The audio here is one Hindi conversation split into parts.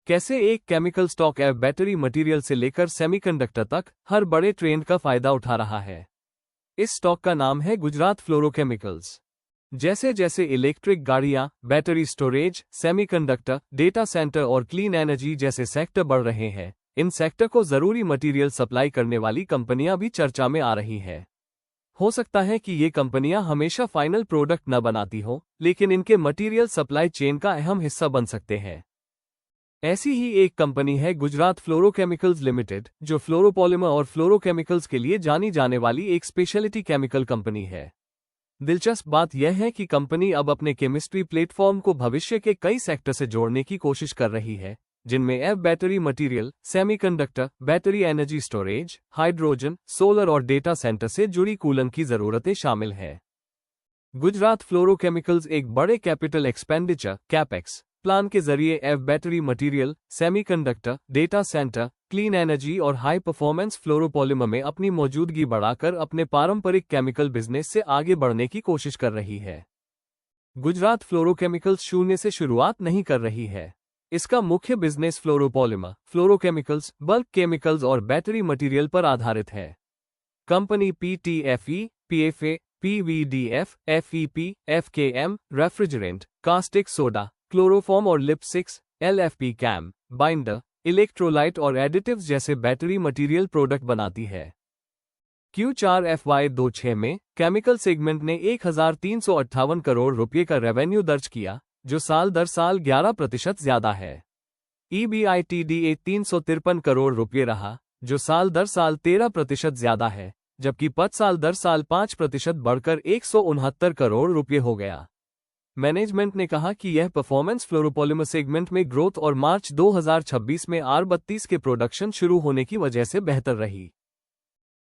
कैसे एक केमिकल स्टॉक एवं बैटरी मटेरियल से लेकर सेमीकंडक्टर तक हर बड़े ट्रेंड का फायदा उठा रहा है। इस स्टॉक का नाम है गुजरात फ्लोरोकेमिकल्स। जैसे जैसे इलेक्ट्रिक गाड़ियां, battery storage, semiconductor, data centre और क्लीन एनर्जी जैसे सेक्टर बढ़ रहे हैं, इन सेक्टर को जरूरी मटेरियल सप्लाई करने वाली कंपनियां भी चर्चा में आ रही हैं। हो सकता है कि ये कंपनियां हमेशा फाइनल प्रोडक्ट न बनाती हो, लेकिन इनके मटेरियल सप्लाई चेन का अहम हिस्सा बन सकते हैं। ऐसी ही एक कंपनी है गुजरात फ्लोरोकेमिकल्स लिमिटेड, जो फ्लोरोपॉलिमर और फ्लोरोकेमिकल्स के लिए जानी जाने वाली एक स्पेशलिटी केमिकल कंपनी है। दिलचस्प बात यह है कि कंपनी अब अपने केमिस्ट्री प्लेटफॉर्म को भविष्य के कई सेक्टर से जोड़ने की कोशिश कर रही है, जिनमें F battery material, semiconductor, battery energy storage, hydrogen, solar और डेटा सेंटर से जुड़ी कूलन की जरूरतें शामिल हैं। गुजरात फ्लोरोकेमिकल्स एक बड़े कैपिटल एक्सपेंडिचर कैपेक्स प्लान के जरिए F battery material, semiconductor, data centre, clean energy और हाई परफॉर्मेंस फ्लोरोपॉलिमर में अपनी मौजूदगी बढ़ाकर अपने पारंपरिक केमिकल बिजनेस से आगे बढ़ने की कोशिश कर रही है। गुजरात फ्लोरोकेमिकल्स शून्य से शुरुआत नहीं कर रही है। इसका मुख्य business fluoropolymer, fluorochemicals, bulk chemicals और बैटरी मटेरियल पर आधारित है। Company PTFE, PFA, PVDF, FEP, FKM, refrigerant, caustic soda, chloroform और लिप-6, एलएफपी कैम, बाइंडर, इलेक्ट्रोलाइट और एडिटिव्स जैसे बैटरी मटेरियल प्रोडक्ट बनाती है। Q4 FY26 में केमिकल सेगमेंट ने 1358 करोड़ रुपये का रेवेन्यू दर्ज किया, जो साल दर साल 11% ज्यादा है। EBITDA 353 करोड़ रुपये रहा, जो साल दर साल 13% ज्यादा है, जबकि पत साल दर साल 5% बढ़कर 169 करोड़ रुपये हो गया। मैनेजमेंट ने कहा कि यह परफॉर्मेंस फ्लोरोपॉलिमर सेगमेंट में ग्रोथ और मार्च 2026 में R32 के प्रोडक्शन शुरू होने की वजह से बेहतर रही।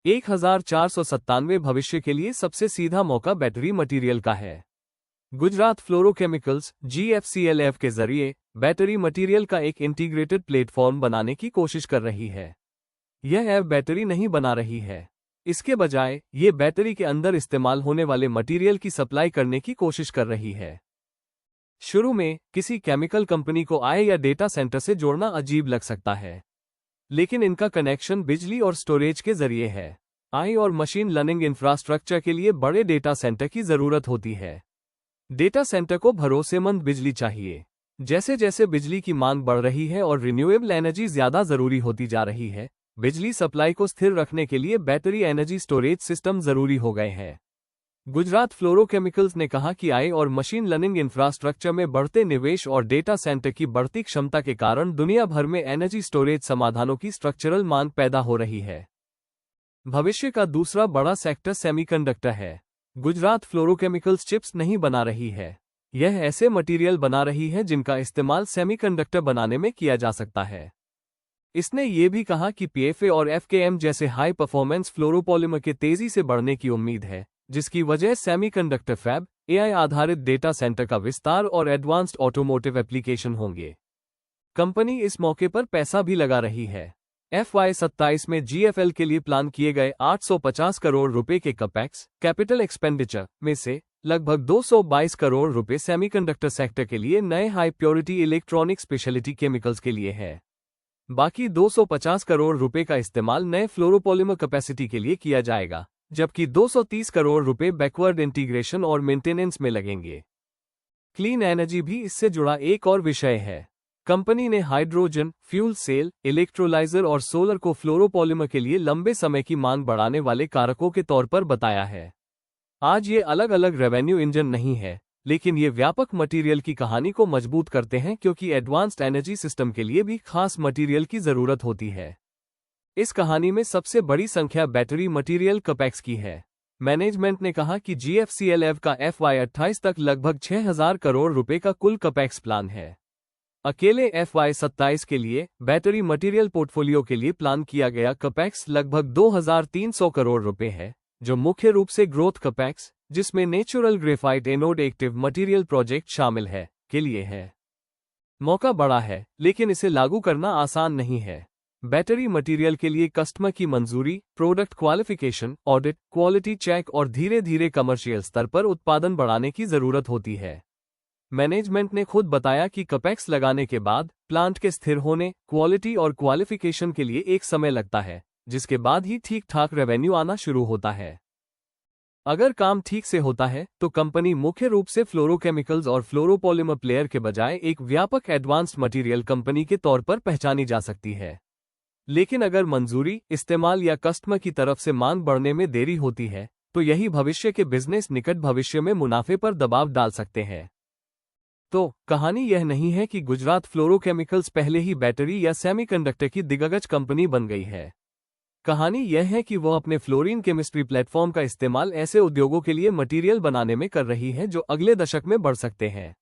1497 भविष्य के लिए सबसे सीधा मौका बैटरी मटेरियल का है। गुजरात फ्लोरोकेमिकल्स GFCLF के जरिए बैटरी मटेरियल का एक इंटीग्रेटेड प्लेटफॉर्म बनाने की कोशिश कर रही है। यह एफ बैटरी नहीं बना रही है, इसके बजाय ये बैटरी के अंदर इस्तेमाल होने वाले मटेरियल की सप्लाई करने की कोशिश कर रही है। शुरू में किसी केमिकल कंपनी को आय या डेटा सेंटर से जोड़ना अजीब लग सकता है, लेकिन इनका कनेक्शन बिजली और स्टोरेज के जरिए है। आई और मशीन लर्निंग इंफ्रास्ट्रक्चर के लिए बड़े डेटा सेंटर की जरूरत होती है। डेटा सेंटर को भरोसेमंद बिजली चाहिए। जैसे जैसे बिजली की मांग बढ़ रही है और रिन्यूएबल एनर्जी ज्यादा जरूरी होती जा रही है, बिजली सप्लाई को स्थिर रखने के लिए बैटरी एनर्जी स्टोरेज सिस्टम जरूरी हो गए हैं। गुजरात फ्लोरोकेमिकल्स ने कहा कि आई और मशीन लर्निंग इंफ्रास्ट्रक्चर में बढ़ते निवेश और डेटा सेंटर की बढ़ती क्षमता के कारण दुनिया भर में एनर्जी स्टोरेज समाधानों की स्ट्रक्चरल मांग पैदा हो रही है। भविष्य का दूसरा बड़ा सेक्टर सेमीकंडक्टर है। गुजरात फ्लोरोकेमिकल्स चिप्स नहीं बना रही है, यह ऐसे मटेरियल बना रही है जिनका इस्तेमाल सेमीकंडक्टर बनाने में किया जा सकता है। इसने ये भी कहा कि पीएफए और एफकेएम जैसे हाई परफॉर्मेंस फ्लोरोपॉलिमर के तेजी से बढ़ने की उम्मीद है, जिसकी वजह सेमीकंडक्टर फैब, एआई आधारित डेटा सेंटर का विस्तार और एडवांस्ड ऑटोमोटिव एप्लीकेशन होंगे। कंपनी इस मौके पर पैसा भी लगा रही है। FY27 में GFL के लिए प्लान किए गए 850 करोड़ रुपए के कैपेक्स कैपिटल एक्सपेंडिचर में से लगभग 222 करोड़ रुपए सेमीकंडक्टर सेक्टर के लिए नए high purity electronic speciality chemicals के लिए है। बाकी 250 करोड़ रुपए का इस्तेमाल नए फ्लोरोपॉलिमर कैपेसिटी के लिए किया जाएगा, जबकि 230 करोड़ रुपए बैकवर्ड इंटीग्रेशन और मेंटेनेंस में लगेंगे। क्लीन एनर्जी भी इससे जुड़ा एक और विषय है। कंपनी ने हाइड्रोजन, फ्यूल सेल, इलेक्ट्रोलाइजर और सोलर को फ्लोरोपॉलिमर के लिए लंबे समय की मांग बढ़ाने वाले कारकों के तौर पर बताया है। आज ये अलग अलग रेवेन्यू इंजन नहीं है, लेकिन ये व्यापक मटेरियल की कहानी को मजबूत करते हैं, क्योंकि एडवांस्ड एनर्जी सिस्टम के लिए भी खास मटेरियल की जरूरत होती है। इस कहानी में सबसे बड़ी संख्या बैटरी मटेरियल कैपेक्स की है। मैनेजमेंट ने कहा कि GFCLF का FY28 तक लगभग 6000 करोड़ रुपए का कुल कैपेक्स प्लान है। अकेले FY27 के लिए बैटरी मटेरियल पोर्टफोलियो के लिए प्लान किया गया कैपेक्स लगभग 2300 करोड़ रुपए है, जो मुख्य रूप से ग्रोथ कैपेक्स, जिसमें natural graphite anode active material project शामिल है, के लिए है। मौका बड़ा है, लेकिन इसे लागू करना आसान नहीं है। बैटरी मटेरियल के लिए कस्टमर की मंजूरी, product qualification, audit, quality check और धीरे धीरे कमर्शियल स्तर पर उत्पादन बढ़ाने की जरूरत होती है। मैनेजमेंट ने खुद बताया कि कपेक्स लगाने के बाद प्लांट के स्थिर होने, क्वालिटी और क्वालिफिकेशन के लिए एक समय लगता है, जिसके बाद ही ठीक ठाक रेवेन्यू आना शुरू होता है। अगर काम ठीक से होता है तो कंपनी मुख्य रूप से फ्लोरोकेमिकल्स और फ्लोरोपॉलीमर प्लेयर के बजाय एक व्यापक एडवांस्ड मटेरियल कंपनी के तौर पर पहचानी जा सकती है। लेकिन अगर मंजूरी, इस्तेमाल या कस्टमर की तरफ से मांग बढ़ने में देरी होती है, तो यही भविष्य के बिजनेस निकट भविष्य में मुनाफे पर दबाव डाल सकते हैं। तो कहानी यह नहीं है कि गुजरात फ्लोरोकेमिकल्स पहले ही बैटरी या सेमीकंडक्टर की दिग्गज कंपनी बन गई है। कहानी यह है कि वह अपने फ्लोरीन केमिस्ट्री प्लेटफॉर्म का इस्तेमाल ऐसे उद्योगों के लिए मटेरियल बनाने में कर रही है जो अगले दशक में बढ़ सकते हैं।